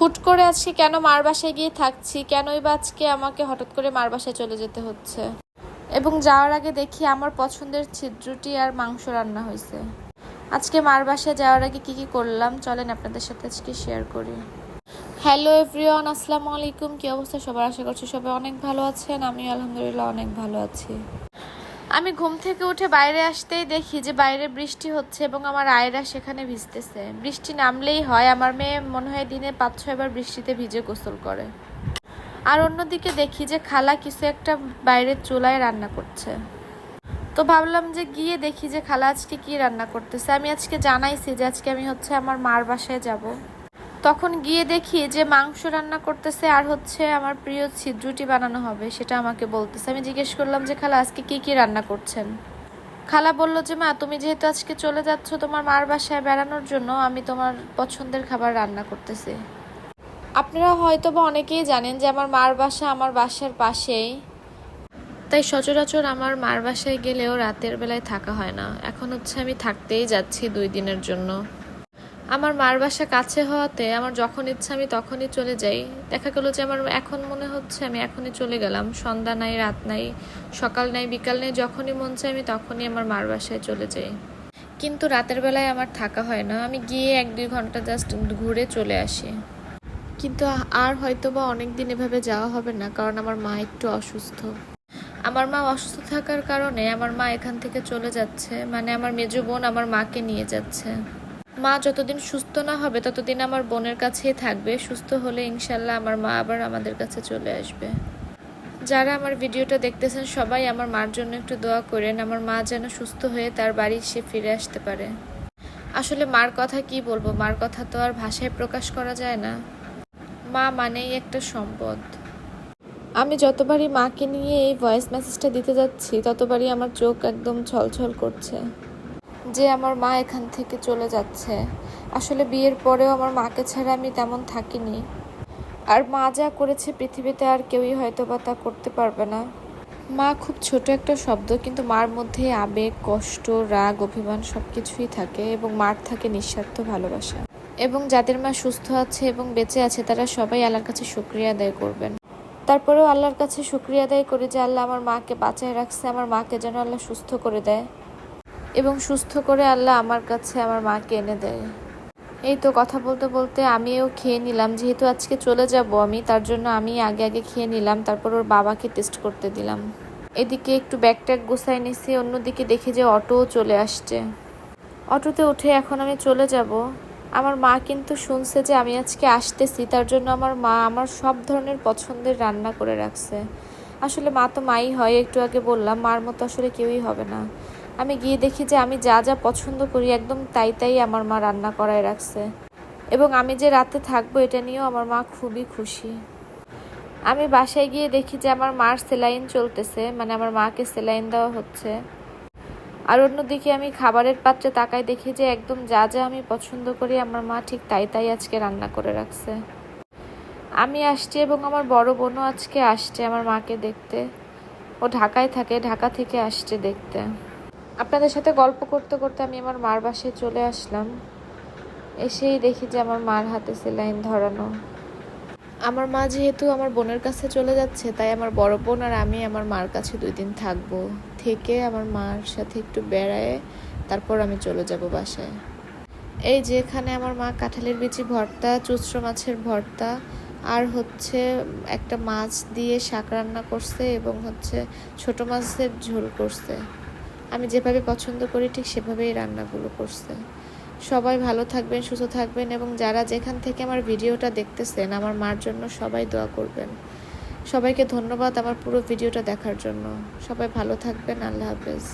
হুট করে আজকে কেন মার বাসায় গিয়ে থাকছি, কেনই বা আজকে আমাকে হঠাৎ করে মার বাসায় চলে যেতে হচ্ছে। এবং যাওয়ার আগে দেখি আমার পছন্দের ছিদ্রুটি আর মাংস রান্না হয়েছে। আজকে মার বাসায় যাওয়ার আগে কি করলাম চলেন আপনাদের সাথে আজকে শেয়ার করি। হ্যালো এভরিওয়ান, আসসালামু আলাইকুম। কি অবস্থা সবার? আশা করছি সবাই অনেক ভালো আছেন। আমি আলহামদুলিল্লাহ অনেক ভালো আছি। আমি ঘুম থেকে উঠে বাইরে আসতেই দেখি যে বাইরে বৃষ্টি হচ্ছে এবং আমার আয়রা সেখানে ভিজতেছে। বৃষ্টি নামলেই হয় আমার মেয়ে মনে হয় দিনে 5-6 বার বৃষ্টিতে ভিজে গোসল করে। আর অন্যদিকে দেখি যে খালা কিছু একটা বাইরের চুলায় রান্না করছে। তো ভাবলাম যে গিয়ে দেখি যে খালা আজকে কি রান্না করতেছে। আমি আজকে জানাইছি যে আজকে আমি আমার মার বাসায় যাব। তখন গিয়ে দেখি যে মাংস রান্না করতেছে আর আমার প্রিয় ছিদ্রুটি বানানো হবে সেটা আমাকে বলতেছে। আমি জিজ্ঞেস করলাম যে খালা আজকে কি রান্না করছেন। খালা বলল যে মা, তুমি যেহেতু আজকে চলে যাচ্ছ তোমার মার বাসায় বেড়ানোর জন্য, আমি তোমার পছন্দের খাবার রান্না করতেছি। আপনারা হয়তো বা অনেকেই জানেন যে আমার মার বাসা আমার বাসার পাশেই, তাই সচরাচর আমার মার বাসায় গেলেও রাতের বেলায় থাকা হয় না। এখন আমি থাকতেই যাচ্ছি 2 দিনের জন্য। আমার মার বাসা কাছে হওয়াতে আমার যখন ইচ্ছা আমি তখনই চলে যাই। দেখা গেল যে আমার এখন মনে হচ্ছে আমি এখনই চলে গেলাম। সন্ধ্যা নাই, রাত নাই, সকাল নাই, বিকাল নেই, যখনই মন চাই আমি তখনই আমার মার বাসায় চলে যাই। কিন্তু রাতের বেলায় আমার থাকা হয় না। আমি গিয়ে 1-2 ঘন্টা জাস্ট ঘুরে চলে আসি। কিন্তু আর হয়তো বা অনেকদিন এভাবে যাওয়া হবে না, কারণ আমার মা একটু অসুস্থ। আমার মা অসুস্থ থাকার কারণে আমার মা এখান থেকে চলে যাচ্ছে, মানে আমার মেজো বোন আমার মাকে নিয়ে যাচ্ছে। মা যতদিন সুস্থ না হবে ততদিন আমার বোনের কাছেই থাকবে। সুস্থ হলে ইনশাল্লাহ আমার মা আবার আমাদের কাছে চলে আসবে। যারা আমার ভিডিওটা দেখতেছেন সবাই আমার মার জন্য একটু দোয়া করেন, আমার মা যেন সুস্থ হয়ে তার বাড়ি সে ফিরে আসতে পারে। আসলে মার কথা কি বলবো, মার কথা তো আর ভাষায় প্রকাশ করা যায় না। মা মানেই একটা সম্পদ। আমি যতবারই মাকে নিয়ে এই ভয়েস মেসেজটা দিতে যাচ্ছি ততবারই আমার চোখ একদম ছলছল করছে যে আমার মা এখান থেকে চলে যাচ্ছে। আসলে বিয়ের পরেও আমার মাকে ছাড়া আমি তেমন থাকিনি। আর মা যা করেছে পৃথিবীতে আর কেউই হয়তো বা তা করতে পারবে না। মা খুব ছোট একটা শব্দ, কিন্তু মার মধ্যে আবেগ, কষ্ট, রাগ, অভিমান সবকিছুই থাকে এবং মার থাকে নিঃস্বার্থ ভালোবাসা। এবং যাদের মা সুস্থ আছে এবং বেঁচে আছে তারা সবাই আল্লাহর কাছে শুকরিয়া আদায় করবেন। তারপরেও আল্লাহর কাছে শুকরিয়া আদায় করি যে আল্লাহ আমার মাকে বাঁচায় রাখছে। আমার মাকে যেন আল্লাহ সুস্থ করে দেয় এবং সুস্থ করে আল্লাহ আমার কাছে আমার মাকে এনে দেয়। এই তো কথা বলতে বলতে আমিও খেয়ে নিলাম। যেহেতু আজকে চলে যাব আমি, তার জন্য আমি আগে খেয়ে নিলাম। তারপর ওর বাবাকে টেস্ট করতে দিলাম। এদিকে একটু ব্যাগ ট্যাগ গোছাই নিছি। অন্যদিকে দেখি যে অটোও চলে আসছে। অটোতে উঠে এখন আমি চলে যাব। আমার মা কিন্তু শুনছে যে আমি আজকে আসতেছি, তার জন্য আমার মা আমার সব ধরনের পছন্দের রান্না করে রাখছে। আসলে মা তো মাই হয়, একটু আগে বললাম, মার মতো আসলে কেউই হবে না। আমি গিয়ে দেখি যে আমি যা যা পছন্দ করি একদম তাই আমার মা রান্না করায় রাখছে। এবং আমি যে রাতে থাকবো এটা নিয়েও আমার মা খুবই খুশি। আমি বাসায় গিয়ে দেখি যে আমার মার সেলাইন চলতেছে, মানে আমার মাকে সেলাইন দেওয়া হচ্ছে। আর অন্যদিকে আমি খাবারের পাত্রে তাকাই দেখি যে একদম যা যা আমি পছন্দ করি আমার মা ঠিক তাই আজকে রান্না করে রাখছে। আমি আসছি এবং আমার বড় বোনও আজকে আসছে আমার মাকে দেখতে। ও ঢাকায় থাকে, ঢাকা থেকে আসছে দেখতে। আপনাদের সাথে গল্প করতে করতে আমি আমার মার বাসায় চলে আসলাম। এসেই দেখি যে আমার মার হাতে সেলাইন ধরানো। আমার মা যেহেতু আমার বোনের কাছে চলে যাচ্ছে, তাই আমার বড় বোন আর আমি আমার মার কাছে 2 দিন থাকবো। থেকে আমার মার সাথে একটু বেড়ায় তারপর আমি চলে যাব বাসায়। এই যে এখানে আমার মা কাঁঠালের বিচি ভর্তা, চুচড়ো মাছের ভর্তা আর একটা মাছ দিয়ে শাক রান্না করছে এবং ছোট মাছের ঝোল করছে। আমি যেভাবে পছন্দ করি ঠিক সেভাবেই রান্নাগুলো করছে। সবাই ভালো থাকবেন, সুস্থ থাকবেন এবং যারা যেখান থেকে আমার ভিডিওটা দেখতেছেন আমার মার জন্য সবাই দোয়া করবেন। সবাইকে ধন্যবাদ আমার পুরো ভিডিওটা দেখার জন্য। সবাই ভালো থাকবেন। আল্লাহ হাফেজ।